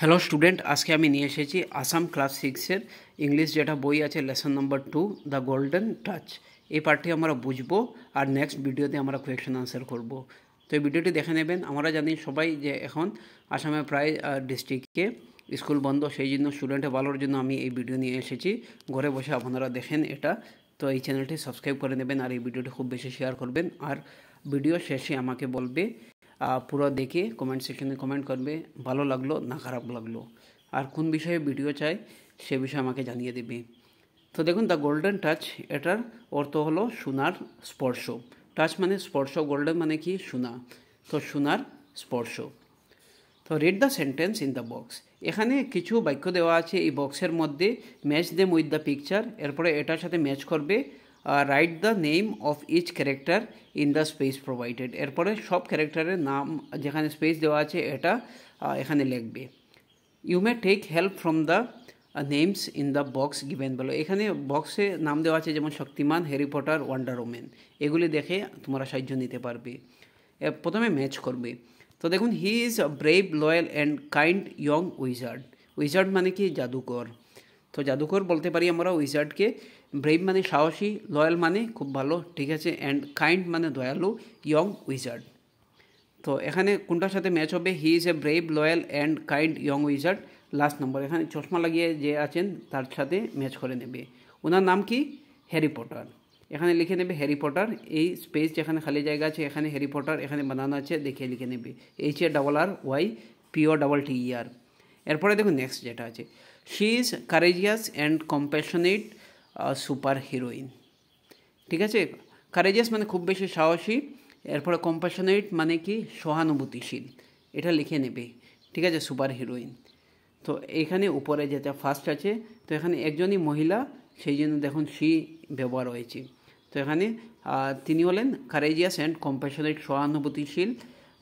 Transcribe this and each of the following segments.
Hello student, আজকে আমি নিয়ে এসেছি আসাম ক্লাস 6-এর ইংলিশ যেটা বই আছে lesson number 2 the golden touch. এই পার্টটি আমরা বুঝবো আর নেক্সট ভিডিওতে আমরা কোয়েশ্চেন আনসার করব। তো এই ভিডিওটি দেখে নেবেন। আমরা জানি সবাই যে এখন আসামে প্রায় ডিস্ট্রিক্টে স্কুল বন্ধ, সেই জন্য স্টুডেন্টের ভালোর জন্য আমি এই ভিডিও নিয়ে এসেছি। ঘরে বসে আপনারা দেখেন এটা। তো এই চ্যানেলটি সাবস্ক্রাইব করে নেবেন আর এই ভিডিওটি খুব বেশি শেয়ার করবেন। আর ভিডিও শেষে আমাকে বলবে পুরো দেখে কমেন্ট সেকশনে কমেন্ট করবে ভালো লাগলো না খারাপ লাগলো, আর কোন বিষয়ে ভিডিও চাই সে বিষয়ে আমাকে জানিয়ে দেবে। তো দেখুন, দ্য গোল্ডেন টাচ, এটার অর্থ হলো সোনার স্পর্শ। টাচ মানে স্পর্শ, গোল্ডেন মানে কি সোনা, তো সোনার স্পর্শ। তো read the sentence in the box. এখানে কিছু বাক্য দেওয়া আছে এই বক্সের মধ্যে, match them with the picture. এরপরে এটার সাথে ম্যাচ করবে। Write the name of each character in the space provided. এরপরে সব ক্যারেক্টারের নাম যেখানে স্পেস দেওয়া আছে এটা এখানে লিখবে। You may take help from the names in the box given below. এখানে বক্সে নাম দেওয়া আছে যেমন শক্তিমান, হ্যারি পটার, ওয়ান্ডার ওম্যান। এগুলি দেখে তোমরা সাহায্য নিতে পারবে। প্রথমে ম্যাচ করবে। তো দেখুন, he is a brave, loyal and kind young wizard. Wizard মানে কি জাদুকর। তো জাদুকর বলতে পারি আমরা উইজার্ডকে। ব্রেভ মানে সাহসী, লয়াল মানে খুব ভালো, ঠিক আছে, অ্যান্ড কাইন্ড মানে দয়ালু, ইয়ং উইজার্ড। তো এখানে কোনটার সাথে ম্যাচ হবে? হি is A brave, loyal and kind young wizard. Last নম্বর এখানে চশমা লাগিয়ে যে আছেন তার সাথে ম্যাচ করে নেবে। ওনার নাম কি? Harry Potter. এখানে লিখে নেবে হ্যারি পটার। এই স্পেস যেখানে খালি জায়গা আছে এখানে হ্যারি পটার এখানে বানানো আছে, দেখে লিখে নেবে HARRYPOTTER। এরপরে দেখুন নেক্সট যেটা আছে, she is courageous and compassionate super heroine. ঠিক আছে, কারেজিয়াস মানে খুব বেশি সাহসী, এরপরে কম্প্যাশনেট মানে কি সহানুভূতিশীল, এটা লিখে নেবে, ঠিক আছে, সুপার হিরোইন। তো এখানে উপরে যেটা ফার্স্ট আছে, তো এখানে একজনই মহিলা, সেই জন্য দেখুন শি ব্যবহার হয়েছে। তো এখানে তিনি হলেন কারেজিয়াস অ্যান্ড কম্প্যাশনেট, সহানুভূতিশীল,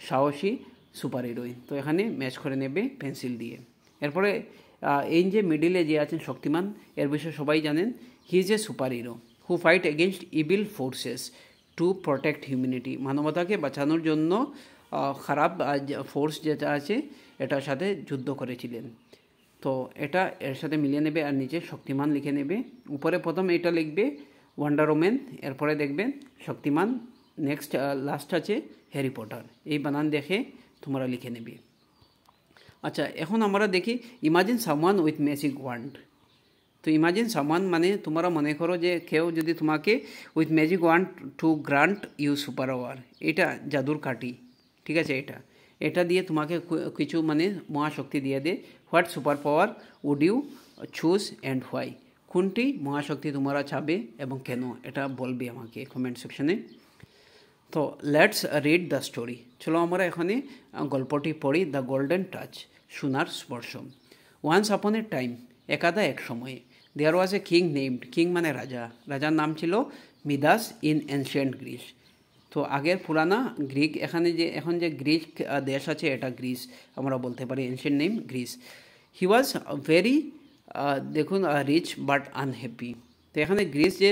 সাহসী, সুপার হিরোইন। তো এখানে ম্যাচ করে নেবে পেন্সিল দিয়ে। এরপরে এই যে মিডিলে যে আছেন শক্তিমান, এর বিষয়ে সবাই জানেন। He is a super hero who fight against evil forces to protect humanity. মানবতাকে বাঁচানোর জন্য খারাপ ফোর্স যেটা আছে এটার সাথে যুদ্ধ করেছিলেন। তো এটা এর সাথে মিলিয়ে নেবে আর নিচে শক্তিমান লিখে নেবে। উপরে প্রথম এটা লিখবে ওয়ান্ডার ওম্যান, এরপরে দেখবেন শক্তিমান, নেক্সট লাস্ট আছে হ্যারি পটার। এই বানান দেখে তোমরা লিখে নেবে। আচ্ছা, এখন আমরা দেখি imagine someone with magic wand. তো ইমাজিন সামওয়ান মানে তোমরা মনে করো যে কেউ যদি তোমাকে with magic wand to grant you super power, এটা জাদুর কাঠি, ঠিক আছে, এটা দিয়ে তোমাকে কিছু মানে মহাশক্তি দিয়ে দে। What super power would you choose and why? কোনটি মহাশক্তি তোমরা চাবে এবং কেন, এটা বলবে আমাকে কমেন্ট সেকশনে। তো লেটস রিড দ্য স্টোরি। চলো আমরা এখানে গল্পটি পড়ি। দ্য গোল্ডেন টাচ, সোনার স্পর্শ। ওয়ান্স আপন এ টাইম, একাদা এক সময়ে, দেয়ার ওয়াজ এ কিং নেমড, কিং মানে রাজা, রাজার নাম ছিল মিদাস ইন এনশিয়েন্ট গ্রিস। তো আগের পুরানা গ্রিক, এখানে যে এখন যে গ্রিক দেশ আছে এটা গ্রিস আমরা বলতে পারি, ancient name Greece. He was very, দেখুন, রিচ বাট আনহ্যাপি। তো এখানে গ্রিস যে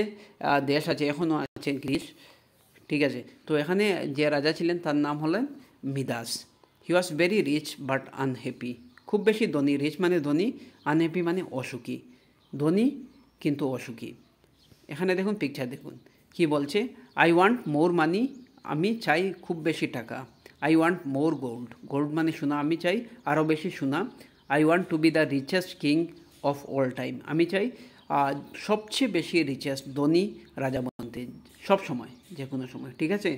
দেশ আছে এখনও আছে গ্রিস, ঠিক আছে। তো এখানে যে রাজা ছিলেন তার নাম হলেন Midas. He was very rich but unhappy, খুব বেশি ধনী, রিচ মানে ধনী, আনহ্যাপি মানে অসুখী, ধনী কিন্তু অসুখী। এখানে দেখুন পিকচার দেখুন কি বলছে, আই ওয়ান্ট মোর মানি, আমি চাই খুব বেশি টাকা। I want more gold, gold মানে সোনা, আমি চাই আরও বেশি সোনা। I want two B the richest king of all time, আমি চাই সবচেয়ে বেশি রিচেস্ট ধনী রাজা বনতে, সব সময়, যে কোনো সময়, ঠিক আছে।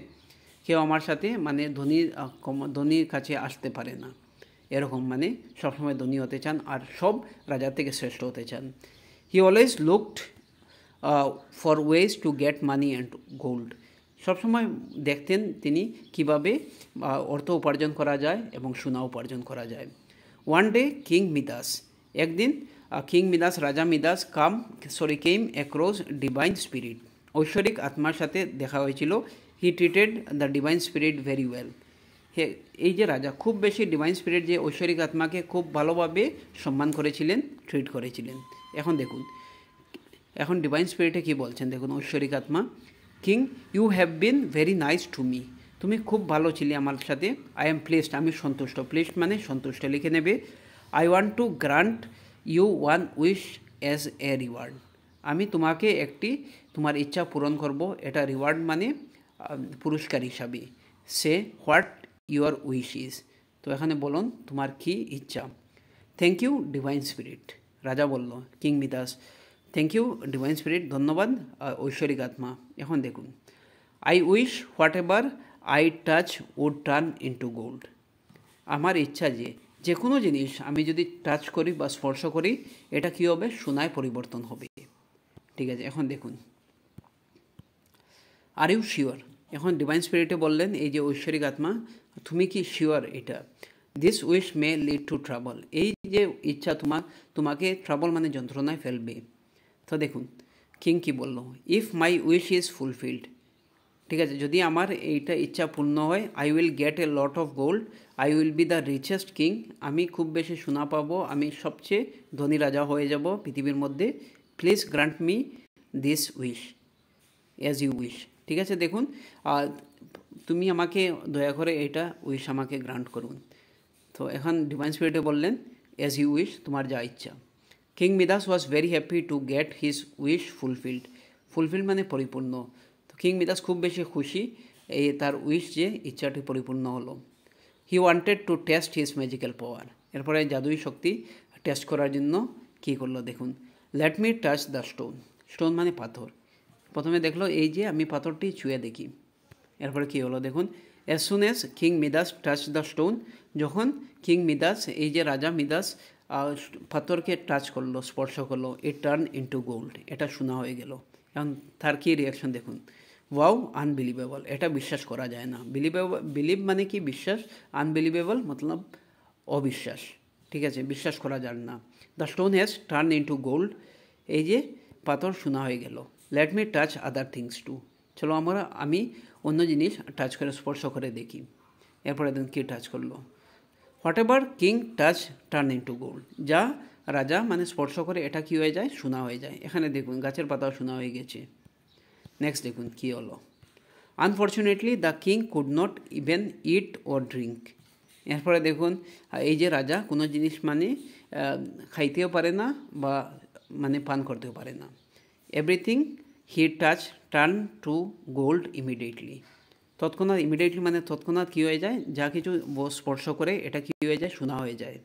কেউ আমার সাথে মানে ধনীর কাছে আসতে পারে না, এরকম মানে সবসময় ধনী হতে চান আর সব রাজার থেকে শ্রেষ্ঠ হতে চান। He always looked for ways to get money and gold, সবসময় দেখতেন তিনি কিভাবে অর্থ উপার্জন করা যায় এবং সোনা উপার্জন করা যায়। ওয়ান ডে কিং মিদাস, একদিন কিং মিদাস, রাজা Midas came across divine spirit, ঐশ্বরিক আত্মার সাথে দেখা হয়েছিল। He treated the divine spirit very well. এই যে রাজা খুব বেশি ডিভাইন স্পিরিট যে ঐশ্বরিক আত্মাকে খুব ভালোভাবে সম্মান করেছিলেন, ট্রিট করেছিলেন। এখন দেখুন, এখন ডিভাইন স্পিরিটে কী বলছেন দেখুন, ঐশ্বরিক আত্মা, king you have been very nice to me, তুমি খুব ভালো ছিলে আমার সাথে। আই এম প্লেসড, আমি সন্তুষ্ট, প্লেসড মানে সন্তুষ্ট, লিখে নেবে। I want to grant you one wish as a reward. আমি তোমাকে একটি তোমার ইচ্ছা পূরণ করব, এটা রিওয়ার্ড মানে পুরস্কার হিসাবে। Say what your wish is. তো এখানে বলুন তোমার কি ইচ্ছা। থ্যাংক ইউ ডিভাইন স্পিরিট, রাজা বলল king Midas. Thank you divine spirit, ধন্যবাদ ঐশ্বরিক আত্মা। এখন দেখুন, I wish whatever I touch would turn into gold. আমার ইচ্ছা যে কোনো জিনিস আমি যদি টাচ করি বা স্পর্শ করি, এটা কী হবে, সোনায় পরিবর্তন হবে। ঠিক আছে, এখন দেখুন, আর ইউ শিওর। এখন ডিভাইন স্পিরিটে বললেন, এই যে ঐশ্বরিক আত্মা, তুমি কি শিওর এটা? This wish may lead to trouble. এই যে ইচ্ছা তোমাকে ট্রাবল মানে যন্ত্রণায় ফেলবে। তো দেখুন কিং কি বলল, if my wish is fulfilled. ঠিক আছে, যদি আমার এইটা ইচ্ছা পূর্ণ হয়, I will get A lot of gold, I will be the richest king. আমি খুব বেশি সোনা পাবো, আমি সবচেয়ে ধনী রাজা হয়ে যাব পৃথিবীর মধ্যে। Please grant me this wish as you wish. ঠিক আছে, দেখুন তুমি আমাকে দয়া করে এটা উইশ আমাকে গ্রান্ট করুন। তো এখন ডিভাইন স্পিরিটে বললেন, অ্যাজ ইউ উইশ, তোমার যা ইচ্ছা। King মিদাস was very happy to get his wish fulfilled. Fulfil মানে পরিপূর্ণ। তো কিং মিদাস খুব বেশি খুশি এই তার উইশ যে ইচ্ছাটি পরিপূর্ণ হলো। He wanted to test his magical পাওয়ার। এরপরে জাদুই শক্তি টেস্ট করার জন্য কী করলো দেখুন, let me touch the stone. Stone মানে পাথর। প্রথমে দেখলো এই যে আমি পাথরটি ছুঁয়ে দেখি। এরপরে কী হলো দেখুন, as soon as king মিদাস touch the stone. যখন কিং মিদাস, এই যে রাজা মিদাস পাথরকে টাচ করলো, স্পর্শ করলো, ইট টার্ন ইন্টু গোল্ড। এটা সোনা হয়ে গেল। এখন তার কী রিয়াকশন দেখুন, ওয়াও আনবিলিভেবল, এটা বিশ্বাস করা যায় না। বিলিভ মানে কি বিশ্বাস, আনবিলিভেবল মতলব অবিশ্বাস। ঠিক আছে, বিশ্বাস করা যায় না। The stone has turn into gold. এই যে পাথর সোনা হয়ে গেল। Let me touch other things to. চলো আমি অন্য জিনিস টাচ করে স্পর্শ করে দেখি। এরপরে দেখুন কী টাচ করলো, what ever king touch turn into gold. যা রাজা মানে স্পর্শ করে এটা কী হয়ে যায়, সোনা হয়ে যায়। এখানে দেখুন গাছের পাতাও সোনা হয়ে গেছে। নেক্সট দেখুন কী হলো, unfortunately the king could not even it or drink. এরপরে দেখুন এই যে রাজা কোনো জিনিস মানে খাইতেও পারে না বা মানে পান করতেও পারে না। Everything he touch turn to gold immediately. তৎক্ষণাৎ, ইমিডিয়েটলি মানে তৎক্ষণাৎ কী হয়ে যায়, যা কিছু স্পর্শ করে এটা কী হয়ে যায়, সোনা হয়ে যায়।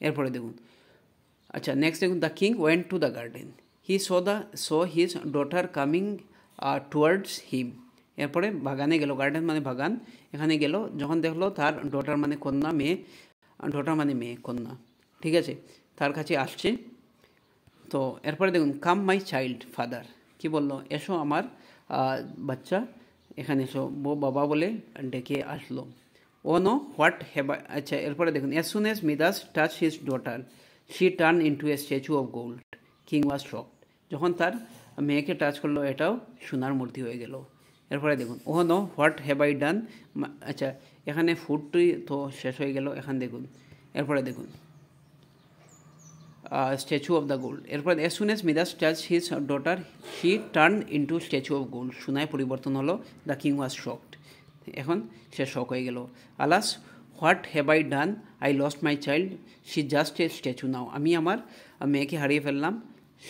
এরপরে দেখুন, আচ্ছা নেক্সট দেখুন, the king went to the garden, he so his daughter coming towards হিম। এরপরে বাগানে গেল, গার্ডেন মানে বাগান, এখানে গেল, যখন দেখলো তার ডটার মানে কন্যা, মেয়ে, ডটার মানে মেয়ে, কন্যা। ঠিক আছে, তার কাছে আসছে। তো এরপরে দেখুন, কাম মাই চাইল্ড ফাদার, কি বললো, এসো আমার বাচ্চা, এখানে এসো, বাবা বলে ডেকে আসলো। ও নো হোয়াট হ্যাভ। আচ্ছা এরপরে দেখুন, as soon as Midas touch his daughter she turn into a statue of gold. King was shocked. যখন তার মেয়েকে টাচ করলো, এটাও সোনার মূর্তি হয়ে গেল। এরপরে দেখুন, oh no what have I done. আচ্ছা এখানে ফুডটি তো শেষ হয়ে গেল। এখানে দেখুন, এরপরে দেখুন স্ট্যাচু অফ দ্য গোল্ড। এরপর as soon as Midas touch his daughter she turn into statue of gold. সোনায় পরিবর্তন হলো। The king was shocked. এখন সে শক হয়ে গেল। Alas what have I done, I lost my child, she just a statue now. আমি আমার মেয়েকে হারিয়ে ফেললাম,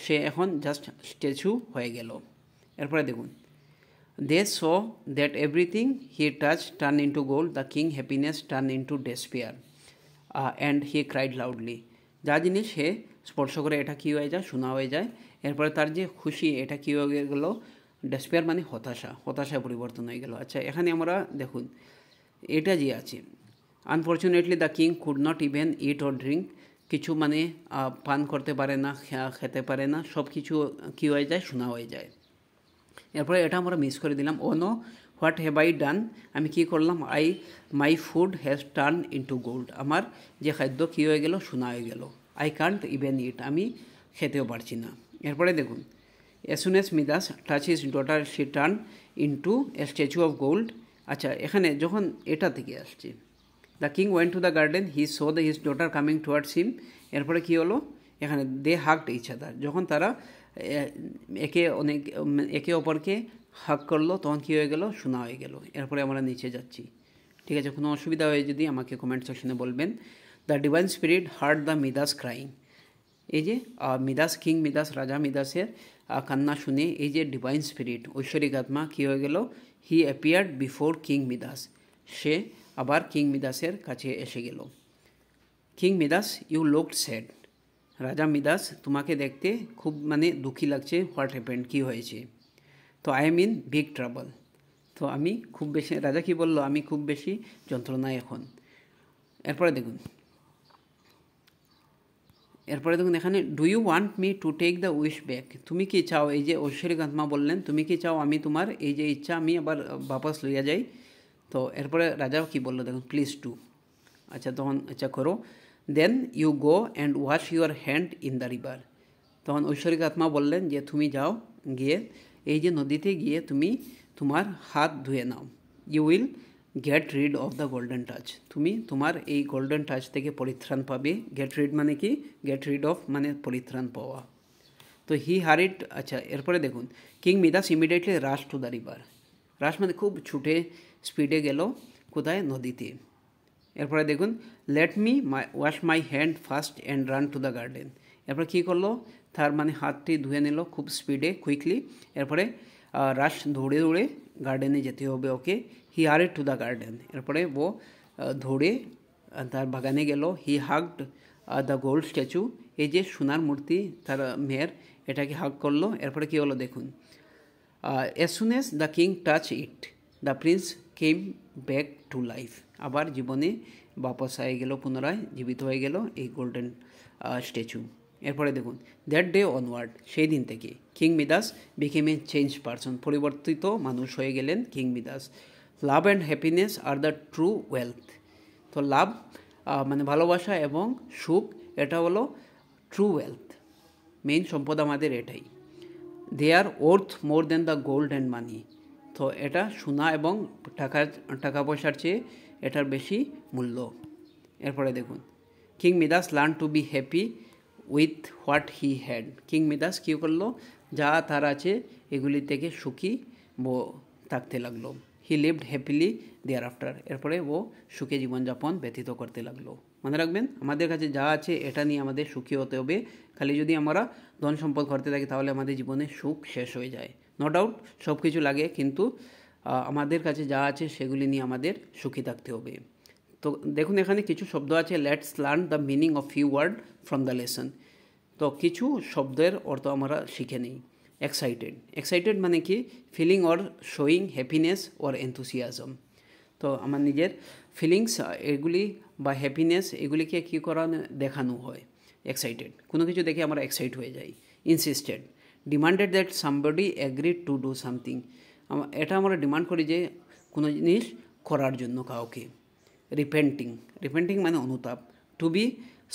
সে এখন জাস্ট স্ট্যাচু হয়ে গেল। এরপরে দেখুন, they saw that everything he touch turn into gold, the king happiness turn into despair and he cried loudly. যা জিনিস সে স্পর্শ করে এটা কী হয়ে যায়, সোনা হয়ে যায়। এরপরে তার যে খুশি, এটা কী হয়ে গেল, ডেসপেয়ার মানে হতাশা, হতাশায় পরিবর্তন হয়ে গেল। আচ্ছা এখানে আমরা দেখুন এটা যে আছে, unfortunately the king could not even it or drink. কিছু মানে পান করতে পারে না, খেতে পারে না, সব কিছু কী হয়ে যায়, সোনা হয়ে যায়। এরপরে এটা আমরা মিস করে দিলাম, oh no what have I done, আমি কী করলাম, my food has turn into gold. আমার যে খাদ্য কী হয়ে গেল, সোনা হয়ে গেল। আই কান্ট ইভেন ইট, আমি খেতেও পারছি না। এরপরে দেখুন, as soon as মিদাস touch his daughter she turn into a statue of gold. আচ্ছা এখানে যখন এটা থেকে আসছে, the king went to the garden, he so the his daughter coming towards হিম। এরপরে কী হলো, এখানে দে হাগড ইচ আদার। যখন তারা একে অপরকে হাগ করলো, তখন কী হয়ে গেল, সোনা হয়ে গেল। এরপরে আমরা নিচে যাচ্ছি। ঠিক আছে, কোনো অসুবিধা হয় যদি আমাকে কমেন্ট সেকশনে বলবেন। The divine spirit hard the মিদাস crying. এই যে মিদাস, কিং মিদাস, রাজা মিদাসের কান্না শুনে এই যে ডিভাইন স্পিরিট, ঐশ্বরিক আত্মা কী হয়ে গেল? He appeared before king Midas, সে আবার কিং মিদাসের কাছে এসে গেল। King Midas, you looked sad. রাজা মিদাস, তোমাকে দেখতে খুব দুঃখী লাগছে। হোয়াট হ্যাপেন্ড, কী হয়েছে? তো I am in big trouble. তো আমি খুব বেশি, রাজা কি বলল? আমি খুব বেশি যন্ত্রণায় এখন। এরপরে দেখুন এখানে, do you want me to take the wish back? তুমি কি চাও, এই যে ঐশ্বরিক আত্মা বললেন, তুমি কি চাও আমি তোমার এই যে ইচ্ছা আমি আবার বাপাস লইয়া যাই? তো এরপরে রাজা কি বললো দেখুন, প্লিজ ডু। আচ্ছা, তখন আচ্ছা করো। Then you go and wash your hand in the river. তখন ঐশ্বরিক আত্মা বললেন যে তুমি যাও, গিয়ে এই যে নদীতে গিয়ে তুমি তোমার হাত ধুয়ে নাও। You will get rid of the golden touch. তুমি তোমার এই গোল্ডেন টাচ থেকে পরিত্রাণ পাবে। গেট রিড মানে কি? গেট রিড অফ মানে পরিত্রাণ পাওয়া। তো হি হারিড। আচ্ছা, এরপরে দেখুন, king Midas immediately rush to the river. Rush মানে খুব ছুটে স্পিডে গেল কোথায়? নদীতে। এরপরে দেখুন, let me wash my hand first and run to the garden. এরপরে কী করলো? তার হাতটি ধুয়ে নিল খুব স্পিডে, কুইকলি। এরপরে রাশ দৌড়ে দৌড়ে গার্ডেনে যেতে হবে ওকে। হি হারিড টু দ্য গার্ডেন। এরপরে ও দৌড়ে তার বাগানে গেল। হি হাগড দ্য গোল্ড স্ট্যাচু। এই যে সোনার মূর্তি তার মেয়ের, এটাকে হাগ করলো। এরপরে কী হলো দেখুন, as soon as the king touched it, the prince came back to life. আবার জীবনে বাপস হয়ে গেল, পুনরায় জীবিত হয়ে গেল এই গোল্ডেন স্ট্যাচু। এরপরে দেখুন, দ্যাট ডে অনওয়ার্ড, সেই দিন থেকে কিং মিদাস বিকেম এ চেঞ্জ পারসন, পরিবর্তিত মানুষ হয়ে গেলেন king মিদাস। Love and happiness are the true wealth. তো লাভ মানে ভালোবাসা এবং সুখ, এটা হলো ট্রু ওয়েলথ, মেইন সম্পদ আমাদের এটাই। They are worth more than the gold and money. তো এটা সোনা এবং টাকা পয়সার চেয়ে এটার বেশি মূল্য। এরপরে দেখুন, king Midas learn to be happy with what he had. King Midas কী করলো? যা তার আছে এগুলি থেকে সুখী থাকতে লাগলো। He lived happily thereafter. এরপরে ও সুখে জীবনযাপন ব্যতীত করতে লাগলো। মনে রাখবেন, আমাদের কাছে যা আছে এটা নিয়ে আমাদের সুখী হতে হবে। খালি যদি আমরা ধন সম্পদ করতে থাকি তাহলে আমাদের জীবনে সুখ শেষ হয়ে যায়। নো ডাউট সব কিছু লাগে, কিন্তু আমাদের কাছে যা আছে সেগুলি নিয়ে আমাদের সুখী থাকতে হবে। তো দেখুন, এখানে কিছু শব্দ আছে। Let's learn the meaning of few word from the lesson. তো কিছু শব্দের অর্থ আমরা শিখে নিই। এক্সাইটেড, এক্সাইটেড মানে কি? Feeling or showing happiness or enthusiasm. তো আমার নিজের ফিলিংস এগুলি বা হ্যাপিনেস এগুলিকে কী করানো, দেখানো হয়। এক্সাইটেড, কোনো কিছু দেখে আমরা এক্সাইট হয়ে যাই। Insisted, demanded that somebody agreed to do something. এটা আমরা ডিমান্ড করি যে কোনো জিনিস করার জন্য কাউকে। রিপেন্টিং, রিপেন্টিং মানে অনুতাপ। To be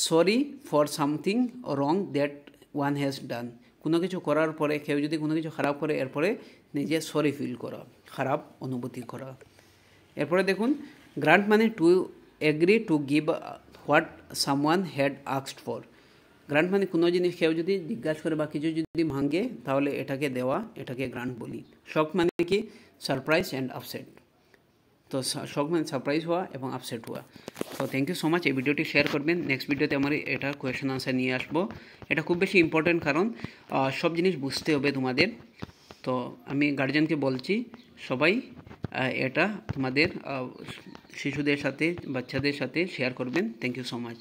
sorry for something wrong that one has done. কোনো কিছু করার পরে কেউ যদি কোনো কিছু খারাপ করে এরপরে নিজে সরি ফিল করা, খারাপ অনুভূতি করা। এরপরে দেখুন, গ্রান্ট মানে two agree to give what someone had asked for. Grant মানে কোনো জিনিস কেউ যদি জিজ্ঞাসা করে বা কিছু যদি ভাঙে তাহলে এটাকে দেওয়া, এটাকে গ্রান্ট বলি। শক মানে কি? Surprise and upset. তো শক মানে সারপ্রাইজ হওয়া এবং আপসেট হওয়া। তো থ্যাংক ইউ সো মাচ। এই ভিডিওটি শেয়ার করবেন। নেক্সট ভিডিওতে আমার এটা কোয়েশ্চেন আনসার নিয়ে আসবো। এটা খুব বেশি ইম্পর্টেন্ট, কারণ সব জিনিস বুঝতে হবে তোমাদের। তো আমি গার্জিয়ানকে বলছি, সবাই এটা তোমাদের শিশুদের সাথে, বাচ্চাদের সাথে শেয়ার করবেন। Thank you so much.